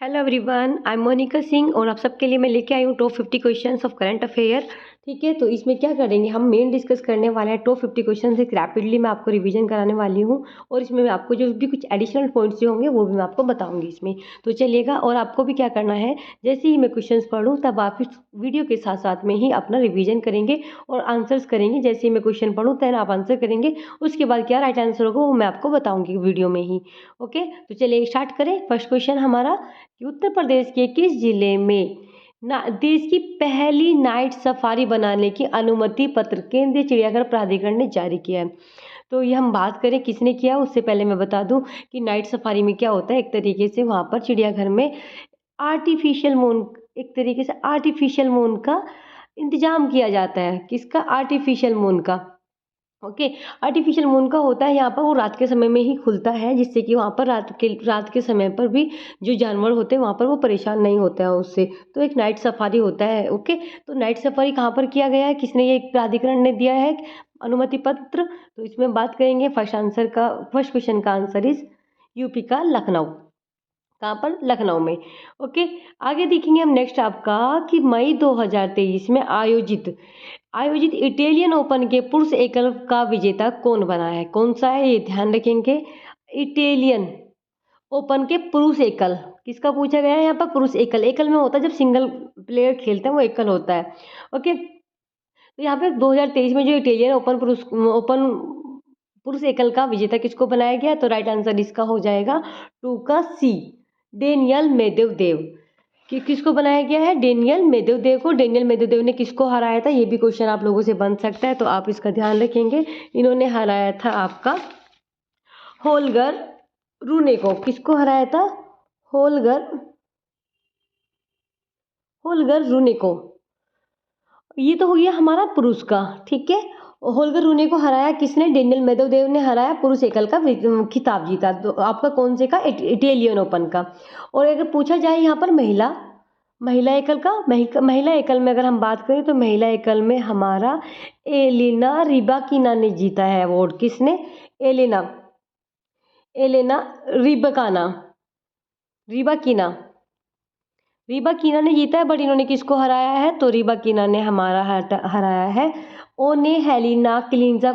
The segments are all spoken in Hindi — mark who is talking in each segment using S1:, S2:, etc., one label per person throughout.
S1: Hello everyone, I am Monika Singh और आप सबके लिए मैं लेके आई हूँ top 50 questions of current affair. ठीक है, तो इसमें क्या करेंगे, हम मेन डिस्कस करने वाले हैं टॉप 50 क्वेश्चंस। एक रैपिडली मैं आपको रिवीजन कराने वाली हूँ और इसमें मैं आपको जो भी कुछ एडिशनल पॉइंट्स जो होंगे वो भी मैं आपको बताऊंगी इसमें। तो चलिएगा, और आपको भी क्या करना है, जैसे ही मैं क्वेश्चंस पढ़ूँ तब आप इस वीडियो के साथ साथ में ही अपना रिविजन करेंगे और आंसर्स करेंगे। जैसे ही मैं क्वेश्चन पढ़ूँ तब आप आंसर करेंगे, उसके बाद क्या राइट आंसर होगा वो मैं आपको बताऊँगी वीडियो में ही। ओके, तो चलिए स्टार्ट करें। फर्स्ट क्वेश्चन हमारा कि उत्तर प्रदेश के किस जिले में देश की पहली नाइट सफारी बनाने की अनुमति पत्र केंद्रीय चिड़ियाघर प्राधिकरण ने जारी किया है। तो ये हम बात करें किसने किया, उससे पहले मैं बता दूं कि नाइट सफारी में क्या होता है। एक तरीके से वहाँ पर चिड़ियाघर में आर्टिफिशियल मून, एक तरीके से आर्टिफिशियल मून का इंतजाम किया जाता है। किसका? आर्टिफिशियल मून का। ओके, आर्टिफिशियल मून का होता है यहाँ पर, वो रात के समय में ही खुलता है, जिससे कि वहाँ पर रात के समय पर भी जो जानवर होते हैं वहाँ पर वो परेशान नहीं होते हैं उससे। तो एक नाइट सफारी होता है। ओके, तो नाइट सफारी कहाँ पर किया गया है, किसने, ये प्राधिकरण ने दिया है अनुमति पत्र। तो इसमें बात करेंगे फर्स्ट क्वेश्चन का आंसर इज यूपी का लखनऊ। कहाँ पर? लखनऊ में। ओके, आगे देखेंगे हम नेक्स्ट आपका कि मई 2023 में आयोजित इटालियन ओपन के पुरुष एकल का विजेता कौन बना है? कौन सा है ये ध्यान रखेंगे। इटालियन ओपन के पुरुष एकल, किसका पूछा गया है यहाँ पर? पुरुष एकल। एकल में होता है जब सिंगल प्लेयर खेलते हैं वो एकल होता है। ओके, तो यहाँ पे 2023 में जो इटालियन ओपन पुरुष एकल का विजेता किसको बनाया गया? तो राइट आंसर इसका हो जाएगा 2 का सी, डेनियल मेदवेदेव। कि किसको बनाया गया है? डेनियल मेदवेदेव को। डेनियल मेदवेदेव ने किसको हराया था? ये भी क्वेश्चन आप लोगों से बन सकता है, तो आप इसका ध्यान रखेंगे। इन्होंने हराया था आपका होल्गर रूने को। किसको हराया था? होल्गर होल्गर रूने को। ये तो हो गया हमारा पुरुष का। ठीक है, होल्गर रूने को हराया किसने? डेनियल मेदवेदेव ने हराया, पुरुष एकल का खिताब जीता। तो आपका कौन से का? इटालियन ओपन का। और अगर पूछा जाए यहाँ पर महिला एकल का, महिला एकल में अगर हम बात करें तो महिला एकल में हमारा एलिना रिबाकिना ने जीता है अवार्ड। किसने? एलिना एलेना रिबकाना रिबाकिना रीबा कीना ने जीता है, बट इन्होंने किसको हराया है? तो रीबा कीना ने हमारा हराया है ओने हेलिना क्लिना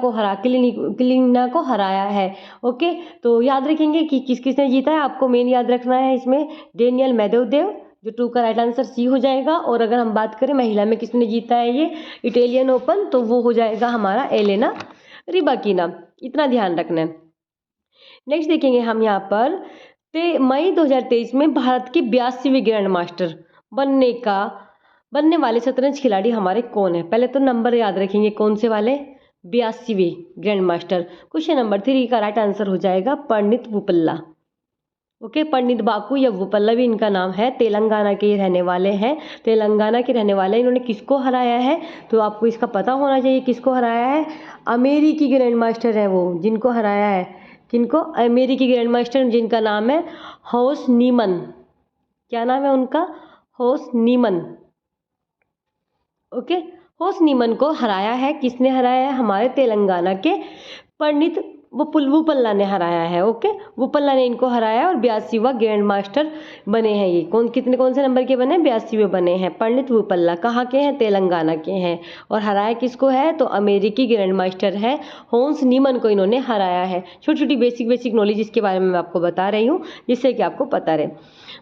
S1: को हराया है। ओके, तो याद रखेंगे कि किस किसने जीता है। आपको मेन याद रखना है इसमें डेनियल मेदवेदेव, जो 2 का राइट आंसर सी हो जाएगा। और अगर हम बात करें महिला में किसने जीता है ये इटालियन ओपन, तो वो हो जाएगा हमारा एलेना रिबाकिना। इतना ध्यान रखना है। नेक्स्ट देखेंगे हम यहाँ पर मई 2023 में भारत के 82वें ग्रैंड मास्टर बनने वाले शतरंज खिलाड़ी हमारे कौन है? पहले तो नंबर याद रखेंगे, कौन से वाले? 82वें ग्रैंड मास्टर। क्वेश्चन नंबर 3 का राइट आंसर हो जाएगा पंडित वुपल्ला। ओके, पंडित बाकू या वुपल्ला भी इनका नाम है। तेलंगाना के रहने वाले हैं, तेलंगाना के रहने वाले। इन्होंने किसको हराया है? तो आपको इसका पता होना चाहिए किसको हराया है। अमेरिकी ग्रैंड मास्टर है वो, जिनको हराया है। किनको? अमेरिकी ग्रैंड मास्टर, जिनका नाम है हौस नीमन। क्या नाम है उनका? हौस नीमन। ओके, हौस नीमन को हराया है। किसने हराया है? हमारे तेलंगाना के पंडित वुपल्ला ने हराया है। ओके, वुपल्ला ने इनको हराया और 82वां ग्रैंड मास्टर बने हैं ये। कौन से नंबर के बने? 82वें बने हैं। पंडित वुपल्ला कहाँ के हैं? तेलंगाना के हैं। और हराया किसको है? तो अमेरिकी ग्रैंड मास्टर है हौस नीमन को इन्होंने हराया है। छोटी छोटी बेसिक नॉलेज इसके बारे में मैं आपको बता रही हूँ, जिससे कि आपको पता रहे।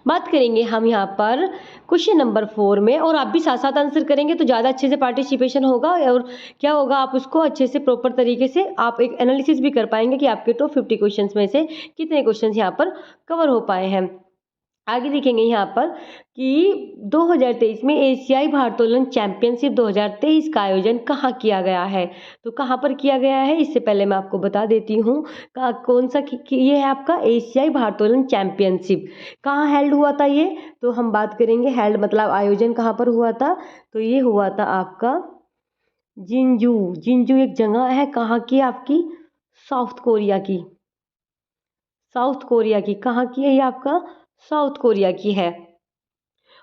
S1: बात करेंगे हम यहाँ पर क्वेश्चन नंबर 4 में, और आप भी साथ साथ आंसर करेंगे तो ज़्यादा अच्छे से पार्टिसिपेशन होगा और क्या होगा, आप उसको अच्छे से प्रॉपर तरीके से आप एक एनालिसिस भी कर पाएंगे कि आपके टॉप 50 क्वेश्चंस में से कितने क्वेश्चंस यहाँ पर कवर हो पाए हैं। आगे देखेंगे यहाँ पर कि 2023 में एशियाई भारोत्तोलन चैंपियनशिप 2023 का आयोजन कहाँ किया गया है? तो कहाँ पर किया गया है, इससे पहले मैं आपको बता देती हूँ कौन सा ये है आपका एशियाई भारोत्तोलन चैंपियनशिप। कहाँ हेल्ड हुआ था ये? तो हम बात करेंगे हेल्ड मतलब आयोजन कहाँ पर हुआ था। तो ये हुआ था आपका जिंजू एक जगह है, कहाँ की? आपकी साउथ कोरिया की। कहाँ की है ये? आपका साउथ कोरिया की है।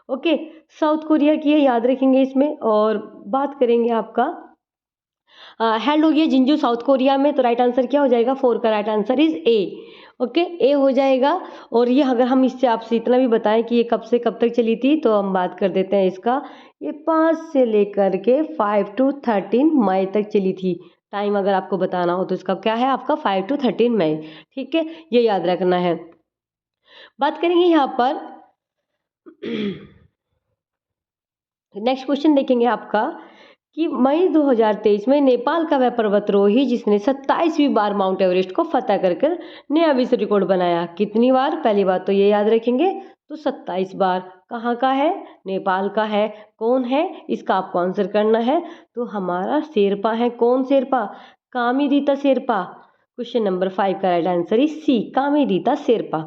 S1: ओके, साउथ कोरिया की है, याद रखेंगे इसमें। और बात करेंगे आपका हेल्ड हो गया जिंजू साउथ कोरिया में, तो राइट आंसर क्या हो जाएगा? 4 का right answer is A. Okay, A हो जाएगा। और ये अगर हम इससे आपसे इतना भी बताएं कि ये कब से कब तक चली थी, तो हम बात कर देते हैं इसका। ये 5 से लेकर के 5 to 13 मई तक चली थी। टाइम अगर आपको बताना हो तो इसका क्या है आपका 5 to 13 मई। ठीक है, ये याद रखना है। बात करेंगे यहाँ पर नेक्स्ट क्वेश्चन देखेंगे आपका कि मई 2023 में नेपाल का वह पर्वतारोही जिसने 27वीं बार माउंट एवरेस्ट को फतह कर कर नया विश्व रिकॉर्ड बनाया, कितनी बार? पहली बात तो ये याद रखेंगे, तो 27 बार। कहाँ का है? नेपाल का है। कौन है? इसका आपको आंसर करना है। तो हमारा शेरपा है। कौन शेरपा? कामिरीता शेरपा। क्वेश्चन नंबर 5 का right answer is C, Kamirita Sherpa.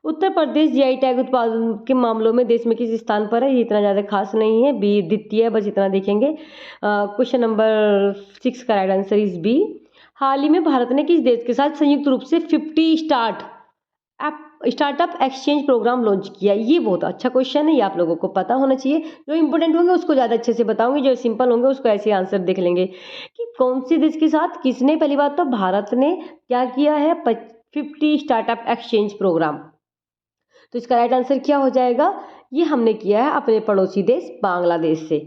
S1: Uttar Pradesh GI tag उत्पादन के मामलों में देश में किस स्थान पर है? ये इतना ज़्यादा खास नहीं है, बी द्वितीय है, बस इतना देखेंगे। क्वेश्चन नंबर 6 का राइट आंसर इज बी। हाल ही में भारत ने किस देश के साथ संयुक्त रूप से 50 स्टार्टअप एक्सचेंज प्रोग्राम लॉन्च किया? ये बहुत अच्छा क्वेश्चन है, ये आप लोगों को पता होना चाहिए। जो इंपॉर्टेंट होंगे उसको ज़्यादा अच्छे से बताऊंगी, जो सिंपल होंगे उसको ऐसे आंसर देख लेंगे कि कौन सी देश के साथ, किसने। पहली बात तो भारत ने क्या किया है? 50 स्टार्टअप एक्सचेंज प्रोग्राम। तो इसका राइट आंसर क्या हो जाएगा? ये हमने किया है अपने पड़ोसी देश बांग्लादेश से।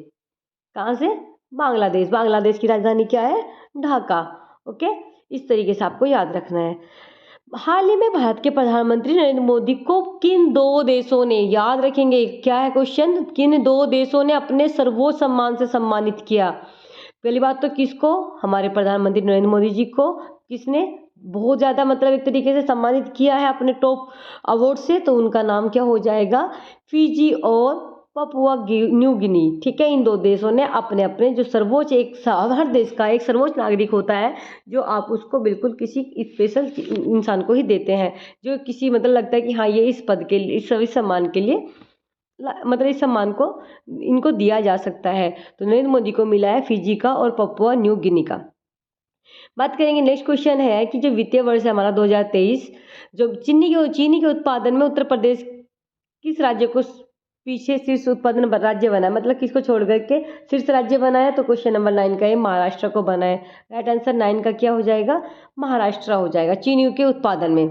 S1: कहाँ से? बांग्लादेश। बांग्लादेश की राजधानी क्या है? ढाका। ओके, इस तरीके से आपको याद रखना है। हाल ही में भारत के प्रधानमंत्री नरेंद्र मोदी को किन 2 देशों ने, याद रखेंगे क्या है क्वेश्चन, किन 2 देशों ने अपने सर्वोच्च सम्मान से सम्मानित किया? पहली बात तो किसको? हमारे प्रधानमंत्री नरेंद्र मोदी जी को। किसने बहुत ज़्यादा मतलब एक तरीके से सम्मानित किया है अपने टॉप अवार्ड से? तो उनका नाम क्या हो जाएगा? फिजी और पपुआ न्यू गिनी। ठीक है, इन 2 देशों ने अपने अपने जो सर्वोच्च, एक हर देश का एक सर्वोच्च नागरिक होता है जो आप उसको बिल्कुल किसी स्पेशल इंसान को ही देते हैं, जो किसी मतलब लगता है कि हाँ ये इस पद के लिए, इस सम्मान के लिए मतलब इस सम्मान को इनको दिया जा सकता है। तो नरेंद्र मोदी को मिला है फिजी का और पपुआ न्यू गिनी का। बात करेंगे, नेक्स्ट क्वेश्चन है कि जो वित्तीय वर्ष है हमारा 2023, जो चीनी के उत्पादन में उत्तर प्रदेश किस राज्य को पीछे शीर्ष उत्पादन राज्य बना है? मतलब किसको छोड़ करके शीर्ष राज्य बना है? तो क्वेश्चन नंबर 9 का ये महाराष्ट्र को बना है। राइट आंसर 9 का क्या हो जाएगा? महाराष्ट्र हो जाएगा चीनी के उत्पादन में।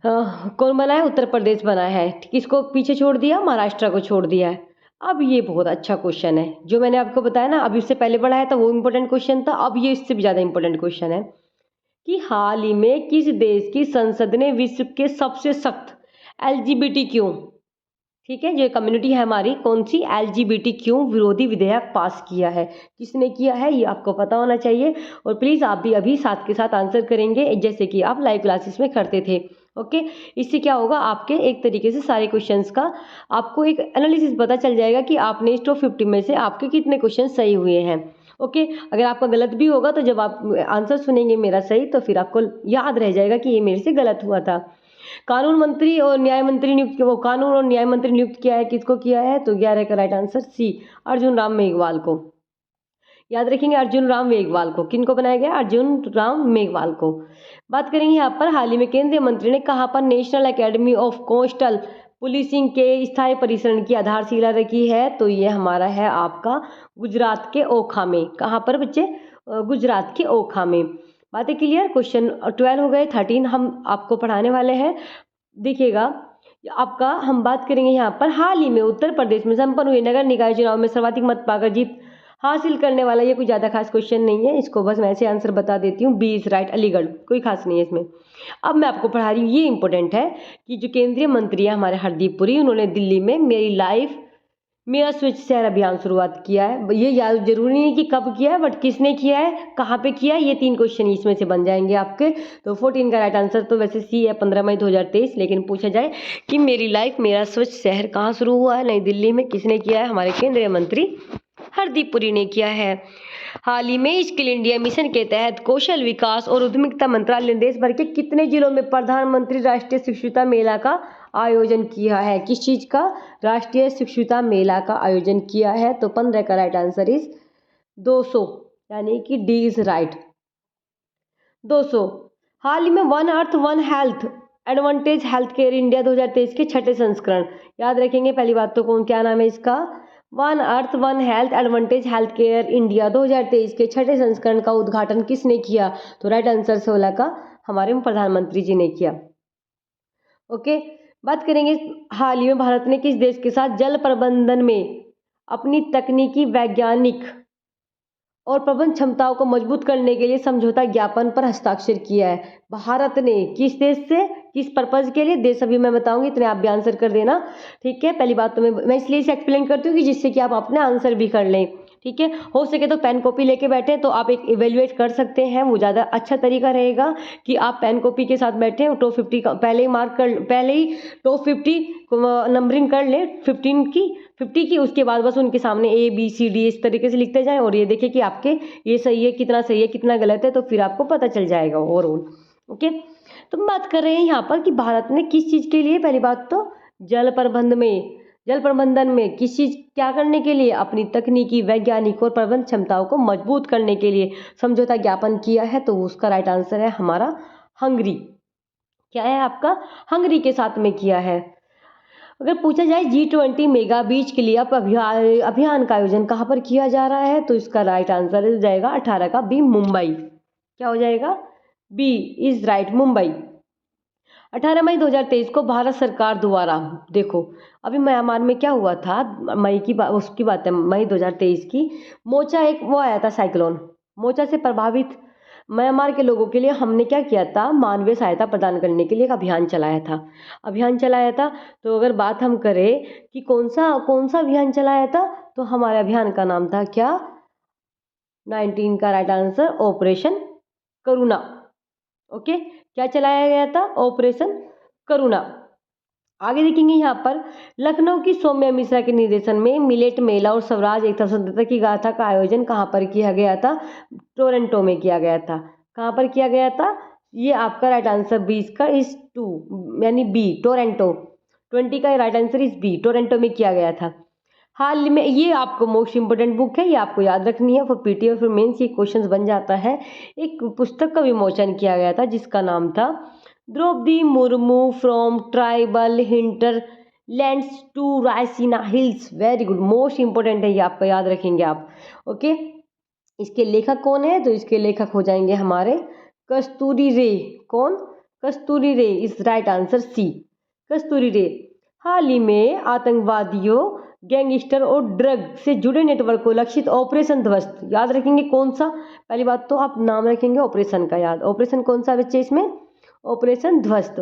S1: कौन बना है? उत्तर प्रदेश बना है। किसको पीछे छोड़ दिया? महाराष्ट्र को छोड़ दिया है। अब ये बहुत अच्छा क्वेश्चन है जो मैंने आपको बताया ना, अब इससे पहले पढ़ा है तो वो इम्पोर्टेंट क्वेश्चन था, अब ये इससे भी ज़्यादा इम्पोर्टेंट क्वेश्चन है कि हाल ही में किस देश की संसद ने विश्व के सबसे सख्त LGBTQ, ठीक है, जो कम्युनिटी है हमारी, कौन सी? LGBTQ विरोधी विधेयक पास किया है? किसने किया है ये आपको पता होना चाहिए। और प्लीज़ आप भी अभी साथ के साथ आंसर करेंगे जैसे कि आप लाइव क्लासेस में करते थे। ओके, इससे क्या होगा, आपके एक तरीके से सारे क्वेश्चंस का आपको एक एनालिसिस पता चल जाएगा कि आपने इस टॉप 50 में से आपके कितने क्वेश्चन सही हुए हैं। ओके, अगर आपका गलत भी होगा तो जब आप आंसर सुनेंगे मेरा सही, तो फिर आपको याद रह जाएगा कि ये मेरे से गलत हुआ था। कानून मंत्री और न्याय मंत्री नियुक्त, वो कानून और न्याय मंत्री नियुक्त किया है, किसको किया है? तो 11 का right answer C, Arjun Ram Meghwal को। याद रखेंगे अर्जुन राम मेघवाल को। किनको बनाया गया? अर्जुन राम मेघवाल को। बात करेंगे यहाँ पर हाल ही में केंद्रीय मंत्री ने कहाँ पर national academy of coastal policing के स्थायी परिसर की आधारशिला रखी है? तो ये हमारा है आपका गुजरात के ओखा में। कहाँ पर बच्चे? गुजरात के ओखा में। बातें क्लियर? क्वेश्चन 12 हो गए, 13 हम आपको पढ़ाने वाले हैं। देखिएगा आपका, हम बात करेंगे यहाँ पर हाल ही में उत्तर प्रदेश में संपन्न हुए नगर निकाय चुनाव में सर्वाधिक मत पाकर जीत हासिल करने वाला, ये कोई ज़्यादा खास क्वेश्चन नहीं है, इसको बस मैं ऐसे आंसर बता देती हूँ। बी इज राइट, अलीगढ़, कोई खास नहीं है इसमें। अब मैं आपको पढ़ा रही हूँ, ये इंपॉर्टेंट है कि जो केंद्रीय मंत्री है हमारे हरदीप पुरी, उन्होंने दिल्ली में मेरी लाइफ मेरा स्वच्छ शहर अभियान शुरुआत किया है। ये याद जरूरी नहीं कि कब किया है, बट किसने किया है, कहाँ पे किया है, ये 3 क्वेश्चन इसमें से बन जाएंगे आपके। तो 14 का राइट आंसर तो वैसे सी है, 15 मई 2023। लेकिन पूछा जाए कि मेरी लाइफ मेरा स्वच्छ शहर कहाँ शुरू हुआ है? नई दिल्ली में। किसने किया है? हमारे केंद्रीय मंत्री हरदीप पुरी ने किया है। हाल ही में स्किल इंडिया मिशन के तहत कौशल विकास और उद्यमिता मंत्रालय ने देश भर के कितने जिलों में प्रधानमंत्री राष्ट्रीय शिक्षुता मेला का आयोजन किया है? किस चीज का? राष्ट्रीय शिक्षुता मेला का आयोजन किया है। तो 15 का राइट आंसर इज 200, यानी कि डी इज राइट, 200। हाल ही में one earth one health advantage health care India 2023 के 6ठे संस्करण, याद रखेंगे। पहली बात तो कौन, क्या नाम है इसका? One earth one health advantage health care India 2023 के छठे संस्करण का उद्घाटन किसने किया? तो राइट आंसर 16 का हमारे प्रधानमंत्री जी ने किया। ओके, बात करेंगे हाल ही में भारत ने किस देश के साथ जल प्रबंधन में अपनी तकनीकी, वैज्ञानिक और प्रबंध क्षमताओं को मजबूत करने के लिए समझौता ज्ञापन पर हस्ताक्षर किया है? भारत ने किस देश से, किस पर्पज के लिए? देश अभी मैं बताऊंगी, इतने आप भी आंसर कर देना, ठीक है। पहली बात तो मैं इसलिए इसे एक्सप्लेन करती हूँ कि जिससे कि आप अपने आंसर भी कर लें, ठीक है। हो सके तो पेन कॉपी लेके बैठे तो आप एक इवेल्युएट कर सकते हैं, वो ज़्यादा अच्छा तरीका रहेगा कि आप पेन कॉपी के साथ बैठे टॉप 50 का पहले ही पहले ही टॉप 50 नंबरिंग कर लें, 50 की, उसके बाद बस उनके सामने ABCD इस तरीके से लिखते जाएं और ये देखिए कि आपके ये सही है, कितना गलत है, तो फिर आपको पता चल जाएगा ओवरऑल। ओके, तो हम बात कर रहे हैं यहाँ पर कि भारत ने किस चीज़ के लिए, पहली बात तो जल प्रबंधन में किस चीज़ क्या करने के लिए, अपनी तकनीकी, वैज्ञानिक और प्रबंध क्षमताओं को मजबूत करने के लिए समझौता ज्ञापन किया है। तो उसका राइट आंसर है हमारा हंगरी। क्या है आपका? हंगरी के साथ में किया है। अगर पूछा जाए G20 मेगा बीच क्लीनअप अभियान का आयोजन कहाँ पर किया जा रहा है? तो इसका राइट आंसर हो जाएगा 18 का बी, मुंबई। क्या हो जाएगा? B is right, Mumbai. 18 मई 2023 को भारत सरकार द्वारा, देखो अभी म्यांमार में क्या हुआ था, उसकी बात है, मई 2023 की। मोचा एक वो आया था साइक्लोन, मोचा से प्रभावित म्यांमार के लोगों के लिए हमने क्या किया था, मानवीय सहायता प्रदान करने के लिए एक अभियान चलाया था। तो अगर बात हम करें कि कौन सा अभियान चलाया था, तो हमारे अभियान का नाम था क्या? 19 का राइट आंसर ऑपरेशन करुणा। ओके, क्या चलाया गया था? ऑपरेशन करुणा। आगे देखेंगे यहाँ पर लखनऊ की सौम्या मिश्रा के निर्देशन में मिलेट मेला और स्वराज एकता स्वतंत्रता की गाथा का आयोजन कहाँ पर किया गया था? टोरंटो में किया गया था। कहाँ पर किया गया था? ये आपका राइट आंसर 20 का इस 2 यानी बी, टोरंटो। 20 का right answer is B, Toronto में किया गया था। हाल में ये आपको मोस्ट इंपोर्टेंट बुक है, ये आपको याद रखनी है फॉर पीटी और फिर मेंस ये क्वेश्चंस बन जाता है। एक पुस्तक का विमोचन किया गया था जिसका नाम था Droupadi Murmu from tribal hinterlands to Raisina hills. Very good, most important है, ये आपका याद रखेंगे आप। ओके, इसके लेखक कौन है? तो इसके लेखक हो जाएंगे हमारे कस्तूरी रे। कौन? कस्तूरी रे इज राइट आंसर सी, कस्तूरी रे। हाल ही में आतंकवादियों, गैंगस्टर और ड्रग से जुड़े नेटवर्क को लक्षित ऑपरेशन ध्वस्त, याद रखेंगे कौन सा? पहली बात तो आप नाम रखेंगे ऑपरेशन का याद, ऑपरेशन कौन सा बच्चे इसमें? ऑपरेशन ध्वस्त।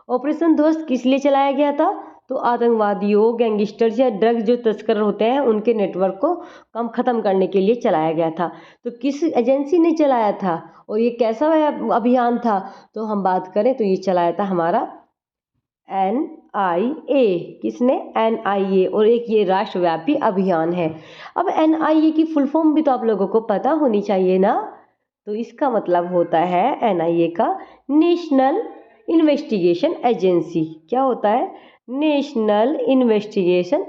S1: ऑपरेशन ध्वस्त किस लिए चलाया गया था? तो आतंकवादियों, गैंगस्टर्स या ड्रग्स जो तस्कर होते हैं उनके नेटवर्क को कम खत्म करने के लिए चलाया गया था। तो किस एजेंसी ने चलाया था और ये कैसा अभियान था? तो हम बात करें तो ये चलाया था हमारा NIA। किसने? NIA। और एक ये राष्ट्रव्यापी अभियान है। अब NIA की फुल फॉर्म भी तो आप लोगों को पता होनी चाहिए ना, तो इसका मतलब होता है NIA का नेशनल इन्वेस्टिगेशन एजेंसी। क्या होता है? National investigation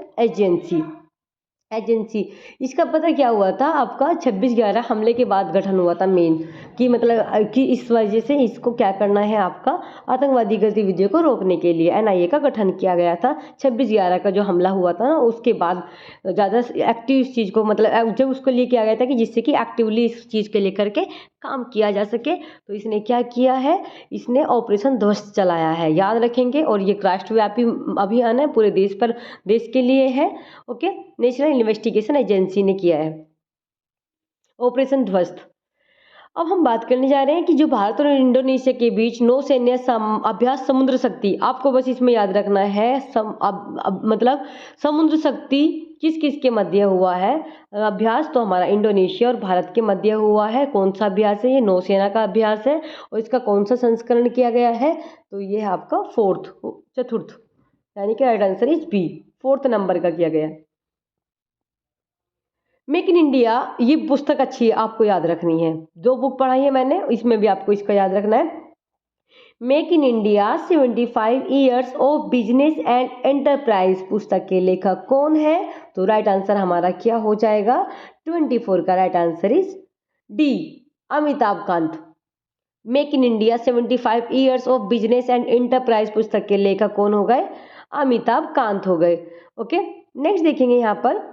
S1: agency. इसका पता क्या हुआ था आपका? 26/11 हमले के बाद गठन हुआ था मेन, कि मतलब कि इस वजह से इसको क्या करना है, आपका आतंकवादी गतिविधियों को रोकने के लिए NIA का गठन किया गया था। 26/11 का जो हमला हुआ था ना, उसके बाद ज़्यादा एक्टिव इस चीज़ को, मतलब जब उसको लिए किया गया था कि जिससे कि एक्टिवली इस चीज़ के लेकर के काम किया जा सके, तो इसने क्या किया है? इसने ऑपरेशन ध्वस्त चलाया है, याद रखेंगे। और ये राष्ट्रव्यापी अभियान है, पूरे देश के लिए है। ओके, नेशनल इन्वेस्टिगेशन एजेंसी ने किया है ऑपरेशन ध्वस्त। अब हम बात करने जा रहे हैं कि जो भारत और इंडोनेशिया के बीच नौसैन्य अभ्यास समुद्र शक्ति, आपको बस इसमें याद रखना है मतलब समुद्र शक्ति किस किस के मध्य हुआ है अभ्यास? तो हमारा इंडोनेशिया और भारत के मध्य हुआ है। कौन सा अभ्यास है? ये नौसेना का अभ्यास है। और इसका कौन सा संस्करण किया गया है? तो ये है आपका चतुर्थ, यानी कि right answer is B, 4th number का किया गया। मेक इन इंडिया, ये पुस्तक अच्छी है, आपको याद रखनी है। जो बुक पढ़ाई है मैंने, इसमें भी आपको इसका याद रखना है। Make in India 75 years of business and enterprise पुस्तक के लेखक कौन है? तो राइट आंसर हमारा क्या हो जाएगा? 24 का right answer is D, Amitabh Kant. Make in India 75 years of business and enterprise पुस्तक के लेखक कौन हो गए? अमिताभ कांत हो गए। ओके, नेक्स्ट देखेंगे यहाँ पर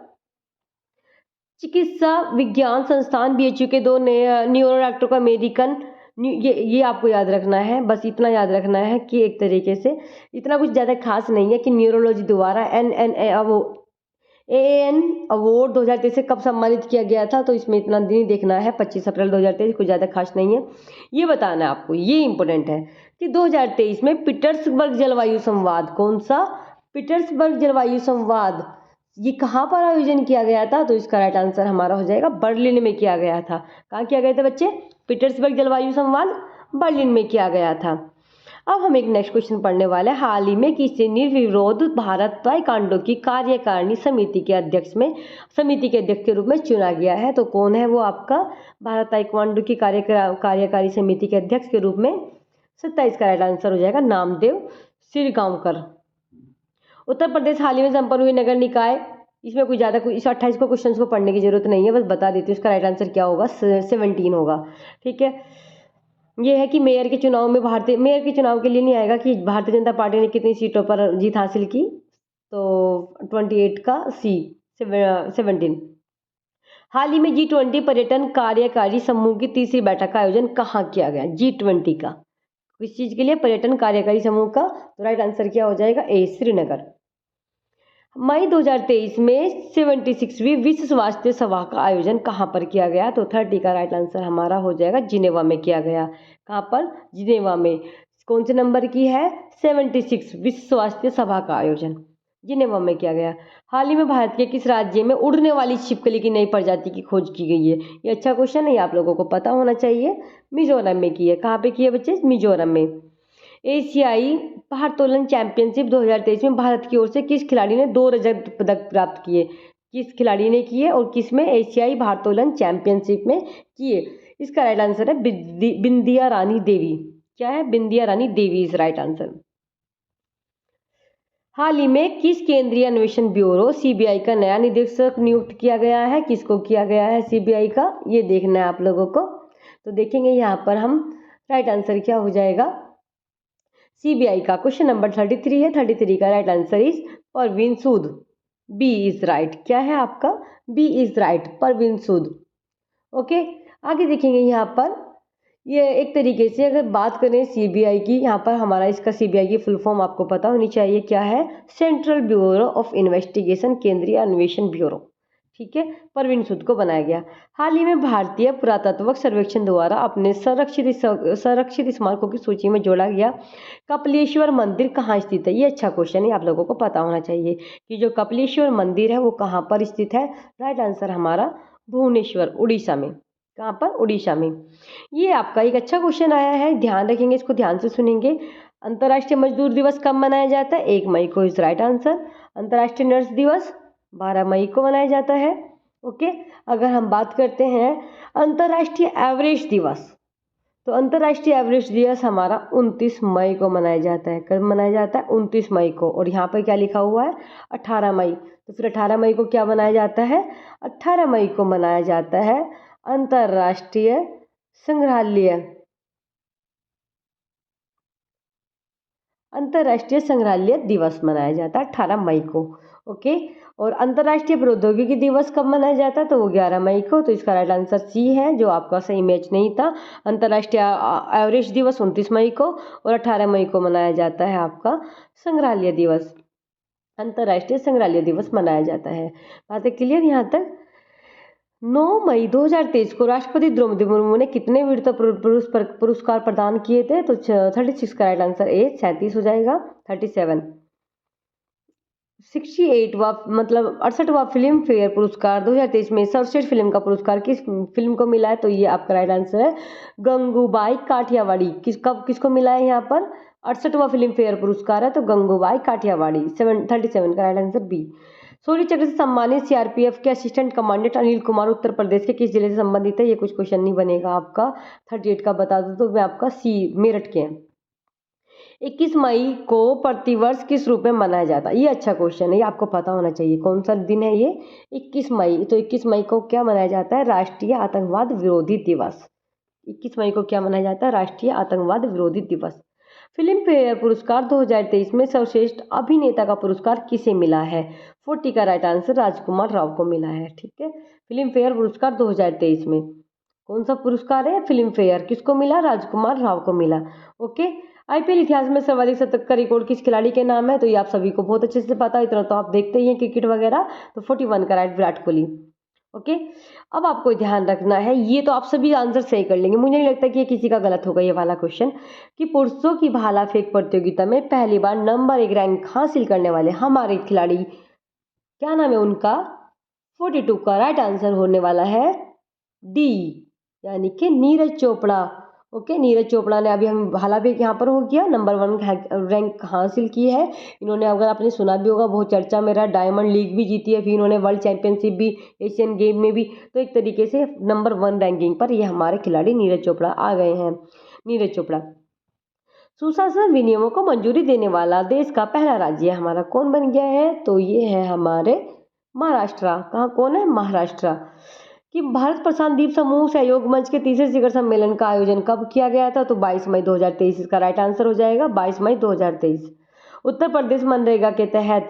S1: चिकित्सा विज्ञान संस्थान बीएचयू के 2 नए न्यूरो डॉक्टर को अमेरिकन ये आपको याद रखना है, बस इतना याद रखना है कि एक तरीके से इतना कुछ ज़्यादा खास नहीं है कि न्यूरोलॉजी द्वारा AAN अवार्ड 2023 से कब सम्मानित किया गया था, तो इसमें इतना दिन देखना है 25 अप्रैल 2023, कुछ ज़्यादा खास नहीं है। ये बताना है आपको, ये इंपॉर्टेंट है कि 2023 में पीटर्सबर्ग जलवायु संवाद, कौन सा? पीटर्सबर्ग जलवायु संवाद, ये कहाँ पर आयोजन किया गया था? तो इसका राइट आंसर हमारा हो जाएगा बर्लिन में किया गया था। कहाँ किया गया था बच्चे? पीटर्सबर्ग जलवायु संवाद बर्लिन में किया गया था। अब हम एक नेक्स्ट क्वेश्चन पढ़ने वाले हैं। हाल ही में किसी निर्विरोध भारत ताइक्वांडो की कार्यकारिणी समिति के अध्यक्ष के रूप में चुना गया है, तो कौन है वो आपका भारत ताइक्वांडो की कार्यकारी समिति के अध्यक्ष के रूप में? 27 का राइट आंसर हो जाएगा नामदेव सिरगांवकर। उत्तर प्रदेश हाल ही में संपन्न हुई नगर निकाय, इसमें कुछ ज़्यादा इस 28 को क्वेश्चन को पढ़ने की जरूरत नहीं है, बस बता देती हूँ इसका राइट आंसर क्या होगा, 17 होगा। ठीक है, ये है कि मेयर के चुनाव में मेयर के चुनाव के लिए नहीं आएगा कि भारतीय जनता पार्टी ने कितनी सीटों पर जीत हासिल की, तो 28 का सी 17। हाल ही में G20 पर्यटन कार्यकारी समूह की तीसरी बैठक का आयोजन कहाँ किया गया? G20 का किस चीज़ के लिए? पर्यटन कार्यकारी समूह का, तो राइट आंसर क्या हो जाएगा? ए, श्रीनगर। मई 2023 में 76वीं विश्व स्वास्थ्य सभा का आयोजन कहाँ पर किया गया? तो 30 का राइट आंसर हमारा हो जाएगा जिनेवा में किया गया। कहाँ पर? जिनेवा में। कौन से नंबर की है? 76 विश्व स्वास्थ्य सभा का आयोजन जिनेवा में किया गया। हाल ही में भारत के किस राज्य में उड़ने वाली छिपकली की नई प्रजाति की खोज की गई है? ये अच्छा क्वेश्चन है, आप लोगों को पता होना चाहिए। मिजोरम में की है। कहाँ पे की है बच्चे? मिजोरम में। एशियाई भारोत्तोलन चैंपियनशिप 2023 में भारत की ओर से किस खिलाड़ी ने 2 रजत पदक प्राप्त किए? किस खिलाड़ी ने किए और किस में? एशियाई भारोत्तोलन चैंपियनशिप में किए। इसका राइट आंसर है बिंदिया रानी देवी। क्या है? बिंदिया Rani Devi is right answer. हाल ही में किस केंद्रीय अन्वेषण ब्यूरो सीबीआई का नया निदेशक नियुक्त किया गया है? किसको किया गया है सीबीआई का? ये देखना है आप लोगों को, तो देखेंगे यहाँ पर हम राइट आंसर क्या हो जाएगा सीबीआई का। क्वेश्चन नंबर 33 है। 33 का right answer is Parveen Sood. B is right. क्या है आपका? B is right, Parveen Sood. Okay, आगे देखेंगे यहाँ पर ये एक तरीके से अगर बात करें सीबीआई की, यहाँ पर हमारा इसका सीबीआई की फुल फॉर्म आपको पता होनी चाहिए। क्या है? सेंट्रल ब्यूरो ऑफ इन्वेस्टिगेशन, केंद्रीय अन्वेषण ब्यूरो। ठीक है, परवीन सूद को बनाया गया। हाल ही में भारतीय पुरातत्व सर्वेक्षण द्वारा अपने संरक्षित स्मारकों की सूची में जोड़ा गया कपिलेश्वर मंदिर कहाँ स्थित है? ये अच्छा क्वेश्चन है, आप लोगों को पता होना चाहिए कि जो कपिलेश्वर मंदिर है वो कहाँ पर स्थित है। राइट आंसर हमारा भुवनेश्वर, उड़ीसा में। कहाँ पर? उड़ीसा में। ये आपका एक अच्छा क्वेश्चन आया है, ध्यान रखेंगे, इसको ध्यान से सुनेंगे। अंतर्राष्ट्रीय मजदूर दिवस कब मनाया जाता है? 1 मई को इज राइट आंसर। अंतर्राष्ट्रीय नर्स दिवस 12 मई को मनाया जाता है। ओके, अगर हम बात करते हैं अंतर्राष्ट्रीय एवरेज दिवस, तो अंतर्राष्ट्रीय एवरेज दिवस हमारा 29 मई को मनाया जाता है। कब मनाया जाता है? 29 मई को। और यहाँ पर क्या लिखा हुआ है? 18 मई। तो फिर 18 मई को क्या मनाया जाता है? 18 मई को मनाया जाता है अंतर्राष्ट्रीय संग्रहालय दिवस मनाया जाता है 18 मई को। ओके, और अंतर्राष्ट्रीय प्रौद्योगिकी दिवस कब मनाया जाता है? तो वो 11 मई को। तो इसका राइट आंसर सी है, जो आपका सही मैच नहीं था। अंतर्राष्ट्रीय एवरेज दिवस 29 मई को और 18 मई को मनाया जाता है आपका संग्रहालय दिवस। अंतर्राष्ट्रीय संग्रहालय दिवस मनाया जाता है। बातें क्लियर यहाँ तक? 9 मई 2023 को राष्ट्रपति द्रौपदी मुर्मू ने कितने वीरता पुरस्कार प्रदान किए थे? तो 36 का राइट आंसर ए 37 हो जाएगा। 37। 68वां मतलब 68वां फिल्म फेयर पुरस्कार 2023 में सर्वश्रेष्ठ फिल्म का पुरस्कार किस फिल्म को मिला है? तो ये आपका राइट आंसर है गंगूबाई काठियावाड़ी। किसको मिला है यहाँ पर? 68वां फिल्म फेयर पुरस्कार है, तो गंगूबाई काठियावाड़ी। 37 का राइट आंसर बी। शौर्य चक्र से सम्मानित सीआरपीएफ के असिस्टेंट कमांडेंट अनिल कुमार उत्तर प्रदेश के किस जिले से संबंधित है? ये कुछ क्वेश्चन नहीं बनेगा आपका। 38 का बता दो तो मैं आपका सी, मेरठ के हैं। 21 मई को प्रतिवर्ष किस रूप में मनाया जाता है? ये अच्छा क्वेश्चन है, ये आपको पता होना चाहिए। कौन सा दिन है ये? 21 मई। तो 21 मई को क्या मनाया जाता है? राष्ट्रीय आतंकवाद विरोधी दिवस। 21 मई को क्या मनाया जाता है? राष्ट्रीय आतंकवाद विरोधी दिवस। फिल्म फेयर पुरस्कार 2023 में सर्वश्रेष्ठ अभिनेता का पुरस्कार किसे मिला है? 40 का राइट आंसर राजकुमार राव को मिला है। ठीक है, फिल्म फेयर पुरस्कार 2023 में कौन सा पुरस्कार है? Film fair. किसको मिला? राजकुमार राव को मिला। ओके, आईपीएल इतिहास में सर्वाधिक शतक का रिकॉर्ड किस खिलाड़ी के नाम है? तो ये आप सभी को बहुत अच्छे से पता है, इतना तो आप देखते ही हैं क्रिकेट वगैरह। तो 41 का राइट विराट कोहली। ओके, अब आपको ध्यान रखना है, ये तो आप सभी आंसर सही कर लेंगे, मुझे नहीं लगता कि ये किसी का गलत होगा ये वाला क्वेश्चन, कि पुरुषों की भाला फेंक प्रतियोगिता में पहली बार नंबर 1 रैंक हासिल करने वाले हमारे खिलाड़ी, क्या नाम है उनका? 42 का राइट आंसर होने वाला है डी, यानी कि नीरज चोपड़ा। ओके, नीरज चोपड़ा ने अभी हम भाला फेंक यहाँ पर हो गया नंबर 1 रैंक हासिल की है इन्होंने। अगर आपने सुना भी होगा, बहुत चर्चा में रहा, डायमंड लीग भी जीती है, फिर इन्होंने वर्ल्ड चैंपियनशिप भी, एशियन गेम में भी। तो एक तरीके से नंबर 1 रैंकिंग पर ये हमारे खिलाड़ी नीरज चोपड़ा आ गए हैं। नीरज चोपड़ा। सुशासन विनियमों को मंजूरी देने वाला देश का पहला राज्य हमारा कौन बन गया है? तो ये है हमारे महाराष्ट्र। कहाँ कौन है? महाराष्ट्र। कि भारत प्रशांत द्वीप समूह सहयोग मंच के तीसरे शिखर सम्मेलन का आयोजन कब किया गया था? तो 22 मई 2023 इसका राइट आंसर हो जाएगा, 22 मई 2023। उत्तर प्रदेश मनरेगा के तहत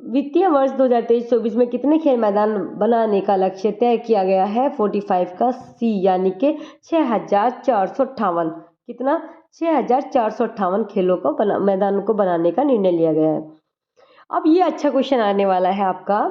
S1: वित्तीय वर्ष 2023-24 में कितने खेल मैदान बनाने का लक्ष्य तय किया गया है? 45 का सी, यानी कि 6458। कितना? 6458 खेलों को मैदानों को बनाने का निर्णय लिया गया है। अब ये अच्छा क्वेश्चन आने वाला है आपका,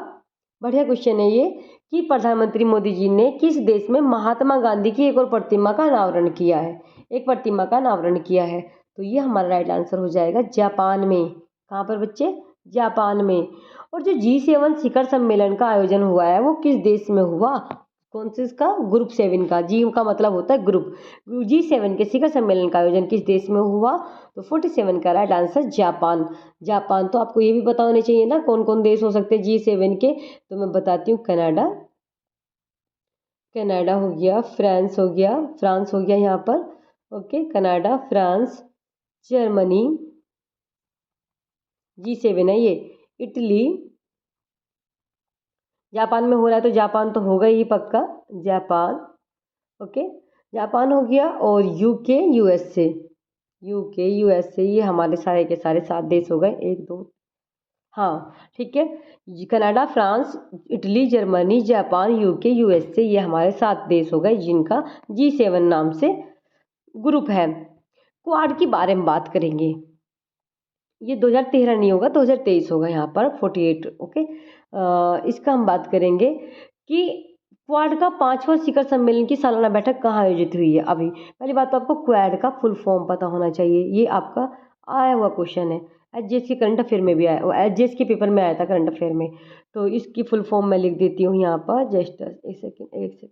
S1: बढ़िया क्वेश्चन है ये, कि प्रधानमंत्री मोदी जी ने किस देश में महात्मा गांधी की एक और प्रतिमा का अनावरण किया है? एक प्रतिमा का अनावरण किया है, तो ये हमारा राइट आंसर हो जाएगा जापान में। कहाँ पर बच्चे? जापान में। और जो G7 शिखर सम्मेलन का आयोजन हुआ है वो किस देश में हुआ? कौन से इसका? ग्रुप 7 का। जी का मतलब होता है ग्रुप। G7 के शिखर सम्मेलन का आयोजन किस देश में हुआ? तो 47 का राइट आंसर जापान। जापान। तो आपको ये भी पता होने चाहिए ना कौन कौन देश हो सकते हैं G7 के, तो मैं बताती हूँ। कनाडा, कनाडा हो गया, फ्रांस हो गया, फ्रांस हो गया यहाँ पर। Okay, Canada, France, Germany, G7 है ये। इटली, जापान में हो रहा है तो जापान तो होगा ही पक्का, जापान। ओके, जापान हो गया। और यूके, यूएसए, यूके, यूएसए, ये हमारे सारे के सारे 7 देश हो गए। 1 2, हाँ ठीक है। Canada, France, Italy, Germany, Japan, UK, USA, ये हमारे 7 देश हो गए जिनका G7 नाम से ग्रुप है। क्वाड के बारे में बात करेंगे, ये 2013 नहीं होगा, 2023 होगा यहाँ पर 48। ओके, इसका हम बात करेंगे कि क्वाड का 5वां शिखर सम्मेलन की सालाना बैठक कहाँ आयोजित हुई है। अभी पहली बात तो आपको क्वाड का फुल फॉर्म पता होना चाहिए, ये आपका आया हुआ क्वेश्चन है, एचजीएस के करंट अफेयर में भी आया, एचजीएस के पेपर में आया था करंट अफेयर में। तो इसकी फुल फॉर्म मैं लिख देती हूँ यहाँ पर, जस्ट एक सेकेंड।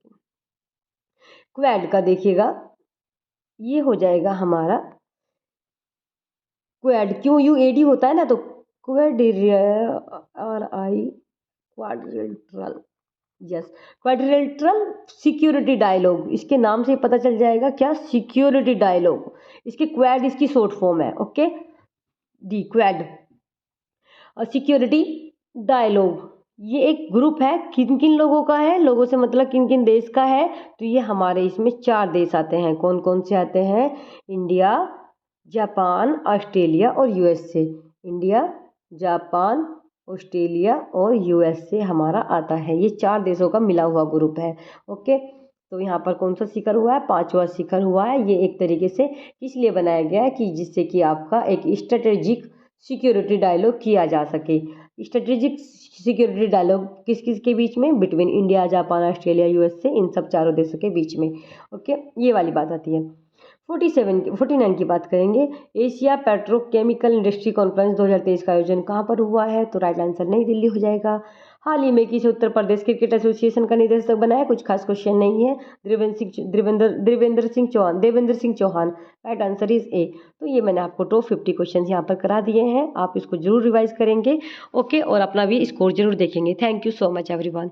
S1: क्वाड का देखिएगा, ये हो जाएगा हमारा Quad, Q U A D होता है ना, तो quadrilateral, yes, quadrilateral security dialogue, इसके नाम से पता चल जाएगा क्या? Security dialogue. इसके क्वाड इसकी शॉर्ट फॉर्म है। Okay, D, Quad. और सिक्योरिटी डायलॉग, ये एक ग्रुप है, किन किन लोगों का है? लोगों से मतलब किन किन देश का है? तो ये हमारे इसमें 4 देश आते हैं। कौन कौन से आते हैं? इंडिया, जापान, ऑस्ट्रेलिया और यूएसए। इंडिया, जापान, ऑस्ट्रेलिया और यूएसए हमारा आता है। ये 4 देशों का मिला हुआ ग्रुप है। ओके, तो यहाँ पर कौन सा शिखर हुआ है? 5वां शिखर हुआ है। ये एक तरीके से किस लिए बनाया गया है कि जिससे कि आपका एक स्ट्रेटेजिक सिक्योरिटी डायलॉग किया जा सके। स्ट्रेटेजिक सिक्योरिटी डायलॉग किस किस के बीच में? Between India, Japan, Australia, USA, इन सब 4 देशों के बीच में। ओके, ये वाली बात आती है। 49 की बात करेंगे। एशिया पेट्रोकेमिकल इंडस्ट्री कॉन्फ्रेंस 2023 का आयोजन कहाँ पर हुआ है? तो राइट आंसर नई दिल्ली हो जाएगा। हाल ही में किसी उत्तर प्रदेश क्रिकेट एसोसिएशन का निदेशक बनाया? कुछ खास क्वेश्चन नहीं है, Devendra Singh Chauhan. Right answer is A. तो ये मैंने आपको टॉप 50 क्वेश्चन यहाँ पर करा दिए हैं, आप इसको जरूर रिवाइज करेंगे। ओके, और अपना भी स्कोर जरूर देखेंगे। Thank you so much everyone.